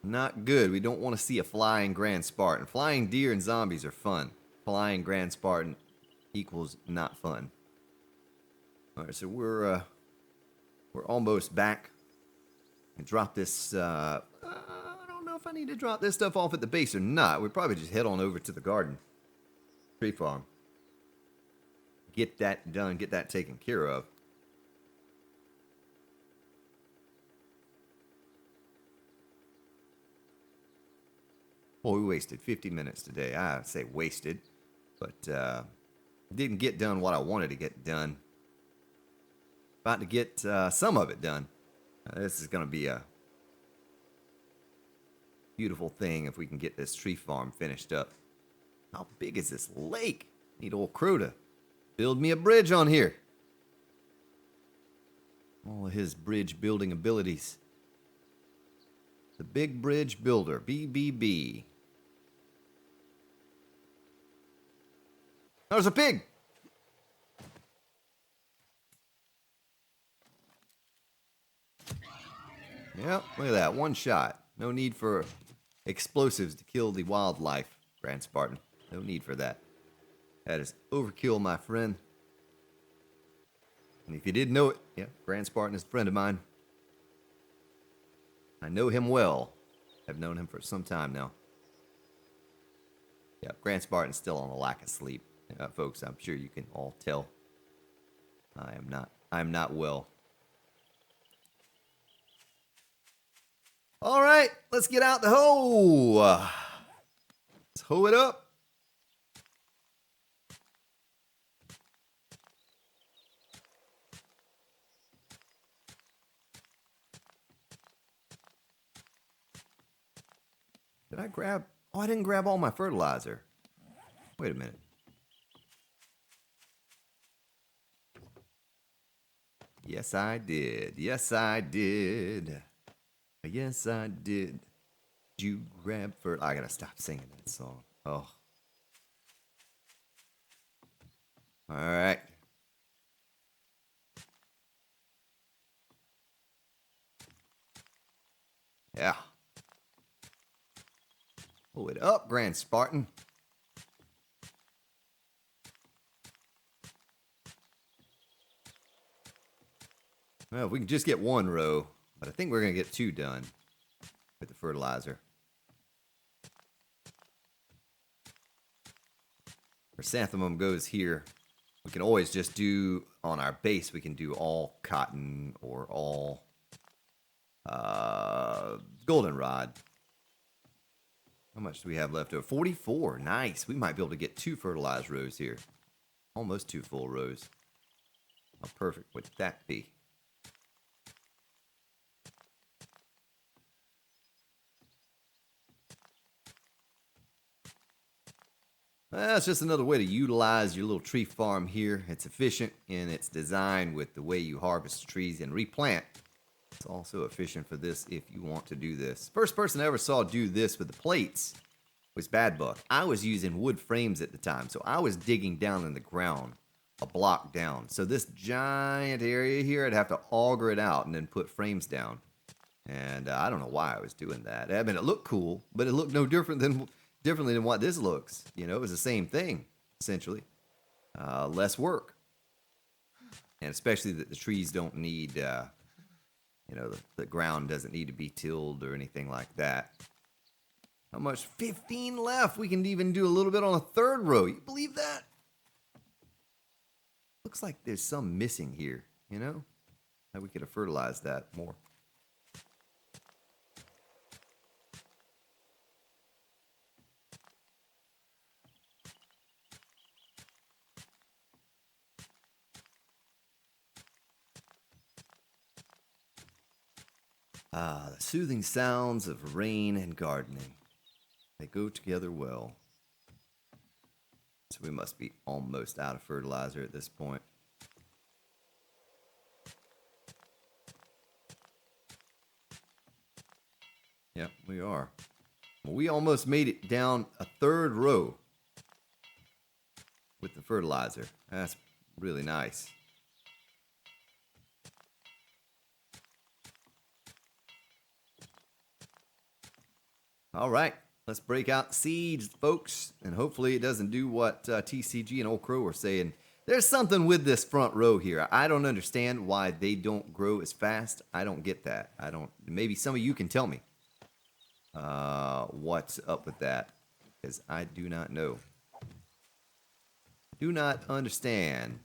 Not good. We don't want to see a flying Grand Spartan. Flying deer and zombies are fun. Flying Grand Spartan equals not fun. All right, so we're almost back. And drop this. I don't know if I need to drop this stuff off at the base or not. We'd probably just head on over to the garden, tree farm. Get that done. Get that taken care of. Well, we wasted 50 minutes today. I say wasted, but didn't get done what I wanted to get done. About to get some of it done. This is going to be a beautiful thing if we can get this tree farm finished up. How big is this lake? Need old Crow to build me a bridge on here. All of his bridge building abilities. The Big Bridge Builder, BBB. There's a pig. Yep, look at that. One shot. No need for explosives to kill the wildlife, Grand Spartan. No need for that. That is overkill, my friend. And if you didn't know it, yeah, Grand Spartan is a friend of mine. I know him well. I've known him for some time now. Yeah, Grand Spartan's still on a lack of sleep. Folks, I'm sure you can all tell. I'm not well. All right, let's get out the hoe. Let's hoe it up. Did I grab Oh, I didn't grab all my fertilizer. Wait a minute. Yes, I did. Yes, I did. Yes, I did. Did you grab I gotta stop singing that song. Oh. All right. Yeah. Pull it up, Grand Spartan. Well, if we can just get one row, but I think we're going to get two done with the fertilizer. Chrysanthemum goes here. We can always just do, on our base, we can do all cotton or all goldenrod. How much do we have left over? 44. Nice. We might be able to get 2 fertilized rows here. Almost 2 full rows. How perfect would that be? Well, it's just another way to utilize your little tree farm here. It's efficient in its design with the way you harvest trees and replant. It's also efficient for this if you want to do this. First person I ever saw do this with the plates was Bad Buck. I was using wood frames at the time, so I was digging down in the ground, a block down. So this giant area here, I'd have to auger it out and then put frames down. And I don't know why I was doing that. I mean, it looked cool, but it looked no differently than what this looks. You know, it was the same thing, essentially. Less work. And especially that the trees don't need, you know, the ground doesn't need to be tilled or anything like that. How much? 15 left. We can even do a little bit on a third row. You believe that? Looks like there's some missing here, you know? That we could have fertilized that more. Ah, the soothing sounds of rain and gardening. They go together well. So we must be almost out of fertilizer at this point. Yep, we are. Well, we almost made it down a third row with the fertilizer. That's really nice. All right, let's break out seeds, folks, and hopefully it doesn't do what TCG and Old Crow were saying. There's something with this front row here. I don't understand why they don't grow as fast. I don't get that. I don't. Maybe some of you can tell me what's up with that, because I do not know. Do not understand.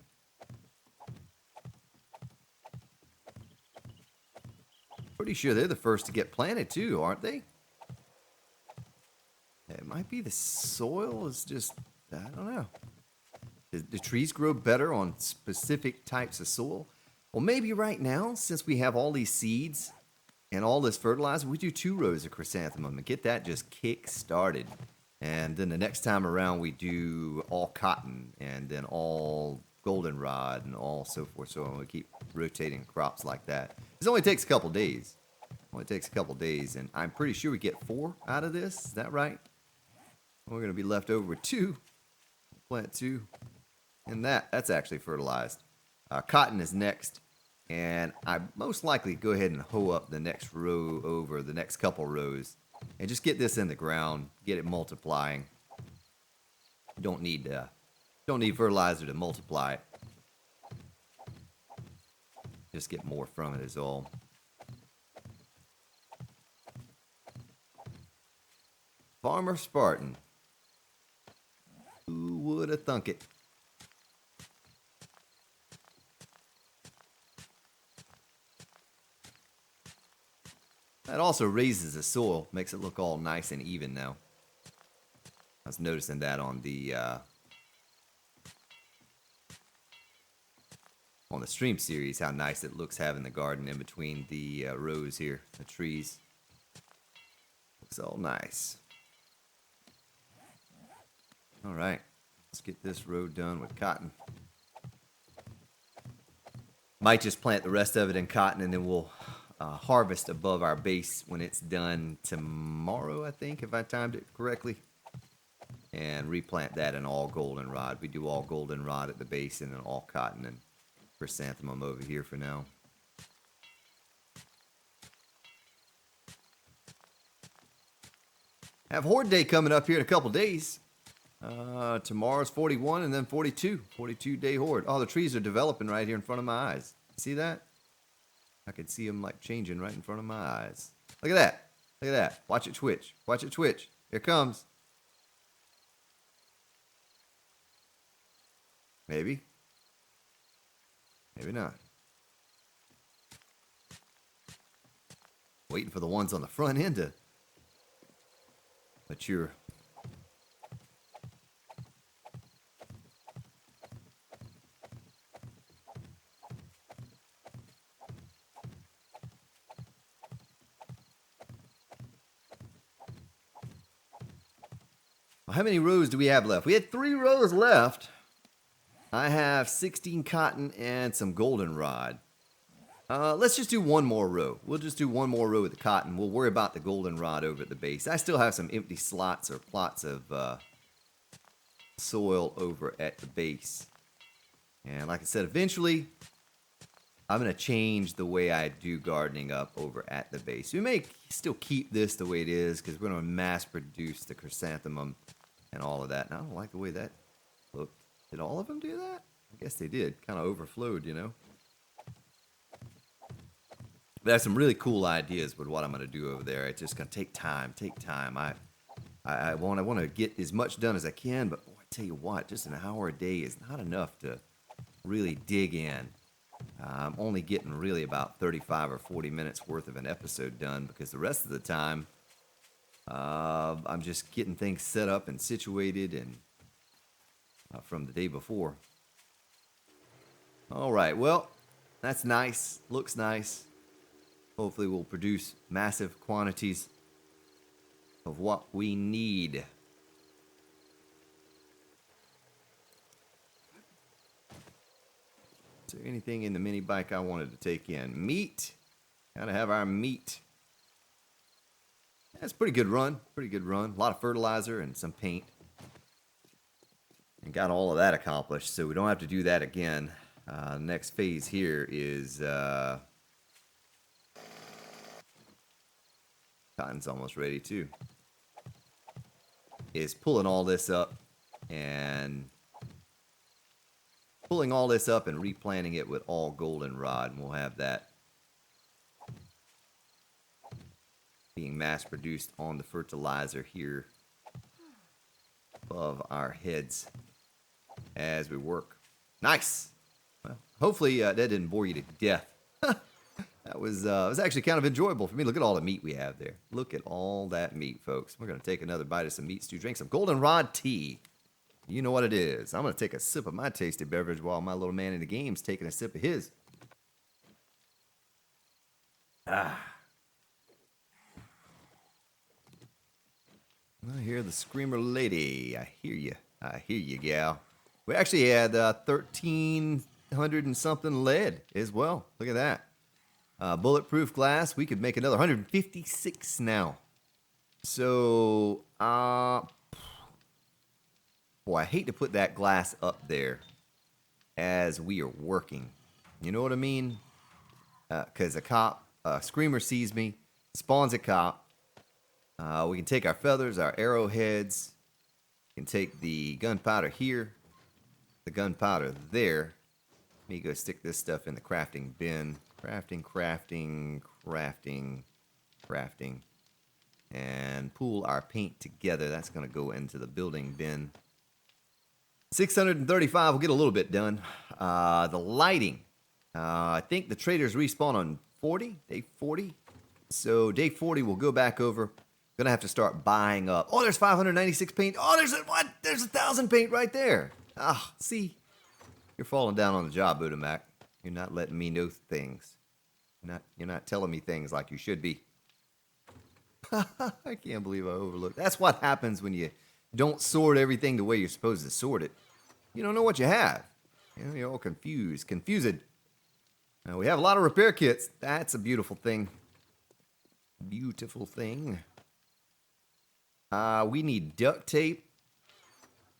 Pretty sure they're the first to get planted too, aren't they? It might be the soil is just, I don't know. Do trees grow better on specific types of soil? Well, maybe right now, since we have all these seeds and all this fertilizer, we do 2 rows of chrysanthemum and get that just kick started. And then the next time around, we do all cotton and then all goldenrod and all so forth. So we keep rotating crops like that. This only takes a couple days. Only takes a couple days, and I'm pretty sure we get 4 out of this. Is that right? We're going to be left over with 2. Plant 2. And that's actually fertilized. Cotton is next. And I most likely go ahead and hoe up the next row over the next couple rows. And just get this in the ground. Get it multiplying. Don't need fertilizer to multiply it. Just get more from it is all. Farmer Spartan. Who would have thunk it? That also raises the soil, makes it look all nice and even now. I was noticing that on the stream series, how nice it looks having the garden in between the rows here, the trees. Looks all nice. All right. Let's get this road done with cotton. Might just plant the rest of it in cotton, and then we'll harvest above our base when it's done tomorrow, I think, if I timed it correctly. And replant that in all goldenrod. We do all goldenrod at the base and then all cotton and chrysanthemum over here for now. Have Horde Day coming up here in a couple days. Tomorrow's 41 and then 42. 42-day Horde. Oh, the trees are developing right here in front of my eyes. See that? I could see them like changing right in front of my eyes. Look at that. Look at that. Watch it twitch. Watch it twitch. Here it comes. Maybe. Maybe not. Waiting for the ones on the front end to mature. How many rows do we have left? We had 3 rows left. I have 16 cotton and some goldenrod. Let's just do one more row. We'll just do one more row with the cotton. We'll worry about the goldenrod over at the base. I still have some empty slots or plots of soil over at the base. And like I said, eventually, I'm going to change the way I do gardening up over at the base. We may still keep this the way it is because we're going to mass produce the chrysanthemum and all of that. And I don't like the way that looked. Did all of them do that? I guess they did. Kind of overflowed, you know. But I have some really cool ideas with what I'm going to do over there. It's just going to take time. I want to get as much done as I can, but boy, I tell you what, just an hour a day is not enough to really dig in. I'm only getting really about 35 or 40 minutes worth of an episode done because the rest of the time, I'm just getting things set up and situated and from the day before. All right, well, that's nice. Looks nice. Hopefully we'll produce massive quantities of what we need. Is there anything in the mini bike I wanted to take in? Meat. Gotta have our meat. That's a pretty good run. Pretty good run. A lot of fertilizer and some paint. And got all of that accomplished, so we don't have to do that again. Next phase here is cotton's almost ready too. Is pulling all this up and replanting it with all goldenrod, and we'll have that being mass produced on the fertilizer here above our heads as we work. Nice. Well, hopefully that didn't bore you to death. That was actually kind of enjoyable for me. Look at all the meat we have there. Look at all that meat, folks. We're going to take another bite of some meat stew, drink some goldenrod tea. You know what it is. I'm going to take a sip of my tasty beverage while my little man in the game's taking a sip of his. I hear the screamer lady. I hear you. I hear you, gal. We actually had 1,300 and something lead as well. Look at that. Bulletproof glass. We could make another 156 now. So, boy, I hate to put that glass up there as we are working. You know what I mean? Because a screamer sees me, spawns a cop. We can take our feathers, our arrowheads. We can take the gunpowder here, the gunpowder there. Let me go stick this stuff in the crafting bin. Crafting. And pool our paint together. That's going to go into the building bin. 635 will get a little bit done. The lighting. I think the traders respawn on day 40. So day 40 we'll go back over. Gonna have to start buying up. Oh, there's 596 paint. Oh, there's 1,000 paint right there. Ah, see? You're falling down on the job, Budamac. You're not letting me know things. You're not telling me things like you should be. I can't believe I overlooked. That's what happens when you don't sort everything the way you're supposed to sort it, you don't know what you have. You know, you're all confused. Now, we have a lot of repair kits. That's a beautiful thing. Beautiful thing. We need duct tape.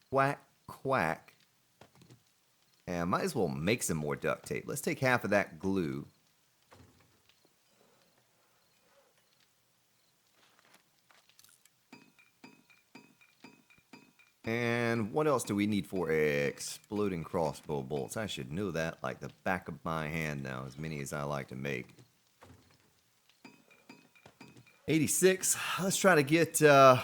Quack, quack. And might as well make some more duct tape. Let's take half of that glue. And what else do we need for exploding crossbow bolts? I should know that like the back of my hand now, as many as I like to make. 86. Let's try to get... let's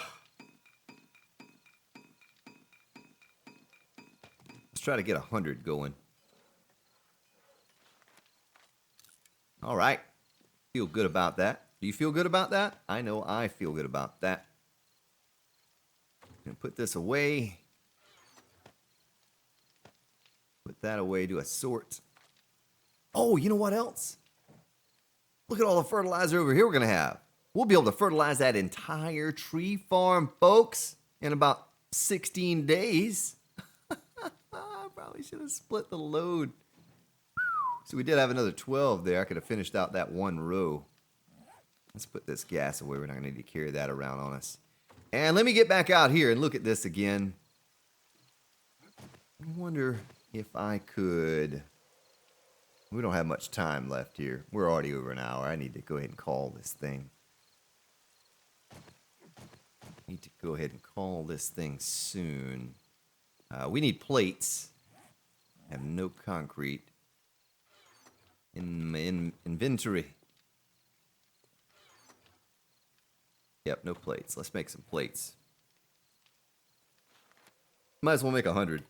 try to get 100 going. All right. Feel good about that. Do you feel good about that? I know I feel good about that. And put this away. Put that away. Do a sort. Oh, you know what else? Look at all the fertilizer over here we're going to have. We'll be able to fertilize that entire tree farm, folks, in about 16 days. I probably should have split the load. So we did have another 12 there. I could have finished out that one row. Let's put this gas away. We're not going to need to carry that around on us. And let me get back out here and look at this again. I wonder if I could... We don't have much time left here. We're already over an hour. I need to go ahead and call this thing. Need to go ahead and call this thing soon. We need plates. I have no concrete in my inventory. Yep, no plates. Let's make some plates. Might as well make 100.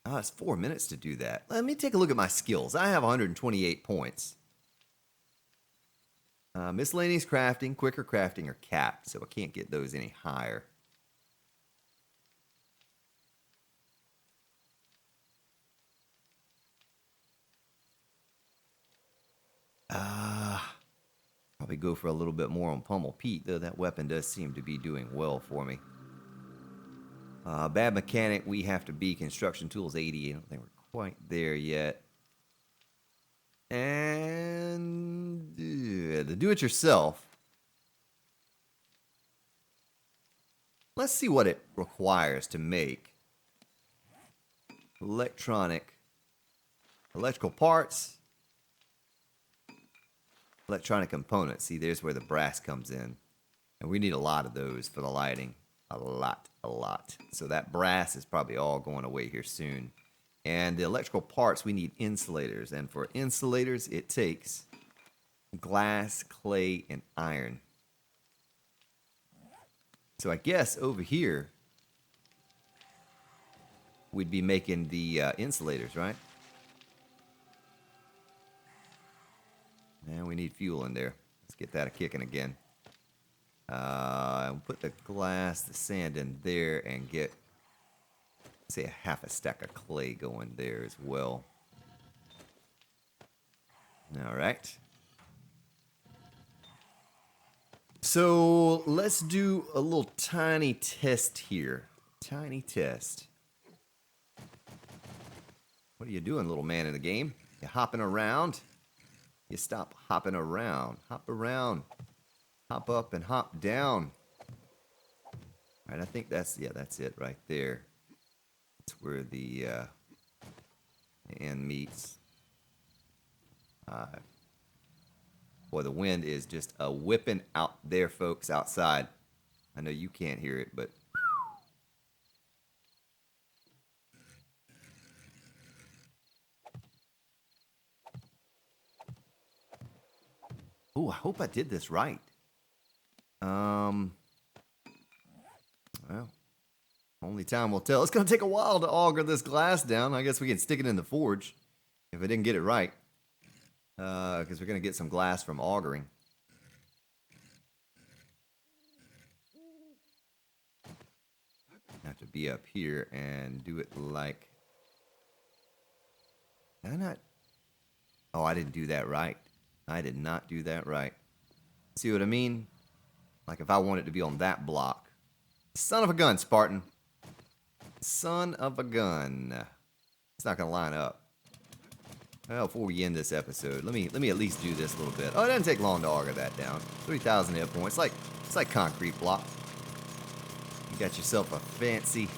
Ah, it's 4 minutes to do that. Let me take a look at my skills. I have 128 points. Miscellaneous crafting, quicker crafting are capped, so I can't get those any higher. Probably go for a little bit more on Pummel Pete, though that weapon does seem to be doing well for me. Bad mechanic, we have to be construction tools 80. I don't think we're quite there yet. And the do-it-yourself. Let's see what it requires to make. Electrical parts. Electronic components. See, there's where the brass comes in. And we need a lot of those for the lighting. A lot. So that brass is probably all going away here soon. And the electrical parts, we need insulators. And for insulators, it takes glass, clay, and iron. So I guess over here, we'd be making the insulators, right? And we need fuel in there. Let's get that a-kicking again. Put the glass, the sand in there, and get, say, a half a stack of clay going there as well. All right. So let's do a little tiny test here. Tiny test. What are you doing, little man in the game? You hopping around? You stop hopping around. Hop around. Hop up and hop down. All right, I think that's it right there. That's where the end meets. Boy, the wind is just a whipping out there, folks, outside. I know you can't hear it, but... Oh, I hope I did this right. Well, only time will tell. It's going to take a while to auger this glass down. I guess we can stick it in the forge if I didn't get it right. Because we're going to get some glass from augering. I have to be up here and do it like... Did I not? Oh, I didn't do that right. I did not do that right. See what I mean? Like if I want it to be on that block. Son of a gun, Spartan. Son of a gun. It's not going to line up. Well, before we end this episode, let me at least do this a little bit. Oh, it doesn't take long to auger that down. 3,000 hit points. It's like concrete block. You got yourself a fancy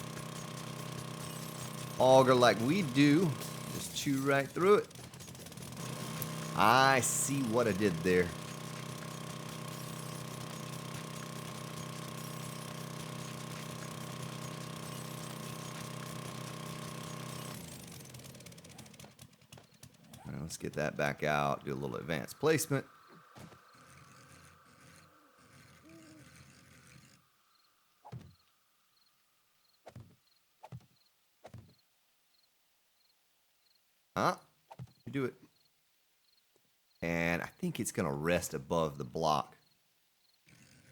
auger like we do. Just chew right through it. I see what I did there. All right, let's get that back out. Do a little advanced placement. You do it. And I think it's going to rest above the block.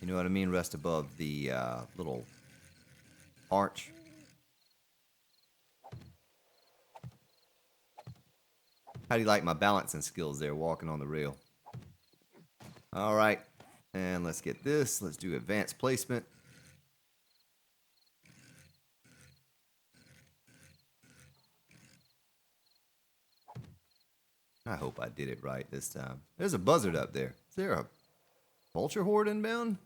You know what I mean? Rest above the little arch. How do you like my balancing skills there, walking on the rail? All right. And let's get this. Let's do advanced placement. I hope I did it right this time. There's a buzzard up there. Is there a vulture horde inbound?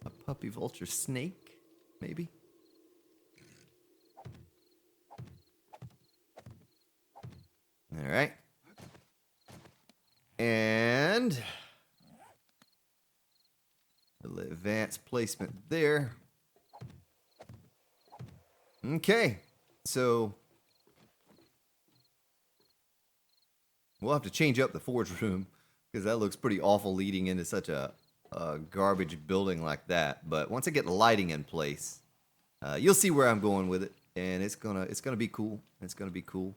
A puppy vulture snake, maybe? All right. And the advanced placement there. Okay. So we'll have to change up the forge room because that looks pretty awful leading into such a garbage building like that. But once I get the lighting in place, you'll see where I'm going with it, and it's gonna be cool. It's gonna be cool.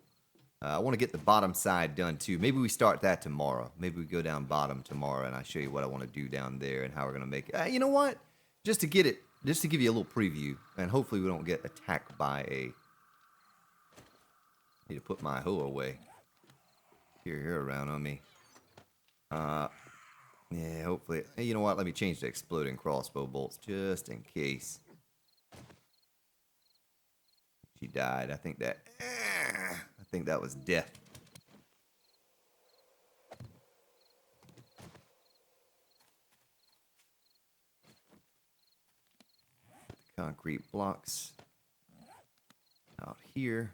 I want to get the bottom side done too. Maybe we start that tomorrow. Maybe we go down bottom tomorrow, and I show you what I want to do down there and how we're gonna make it. You know what? Just to give you a little preview, and hopefully we don't get attacked by a. Need to put my hoe away. Here around on me. Yeah, hopefully. Hey, you know what? Let me change to exploding crossbow bolts just in case. She died. I think that was death. Concrete blocks out here.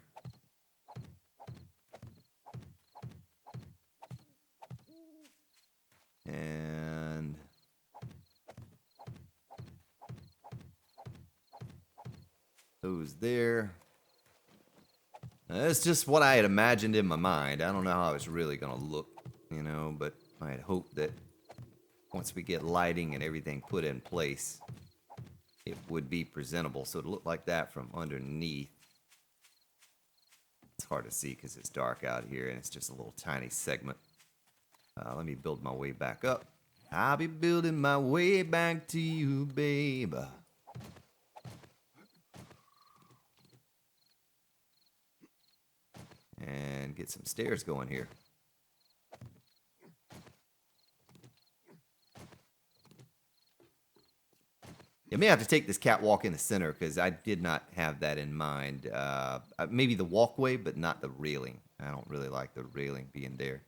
And those there. That's just what I had imagined in my mind. I don't know how it's really going to look, you know, but I had hoped that once we get lighting and everything put in place, it would be presentable. So to look like that from underneath, it's hard to see because it's dark out here and it's just a little tiny segment. Let me build my way back up. I'll be building my way back to you, babe. And get some stairs going here. You may have to take this catwalk in the center because I did not have that in mind. Maybe the walkway, but not the railing. I don't really like the railing being there.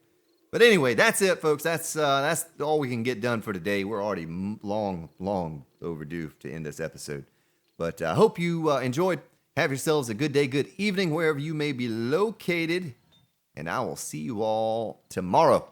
But anyway, that's it, folks. That's all we can get done for today. We're already long overdue to end this episode. But I hope you enjoyed. Have yourselves a good day, good evening, wherever you may be located. And I will see you all tomorrow.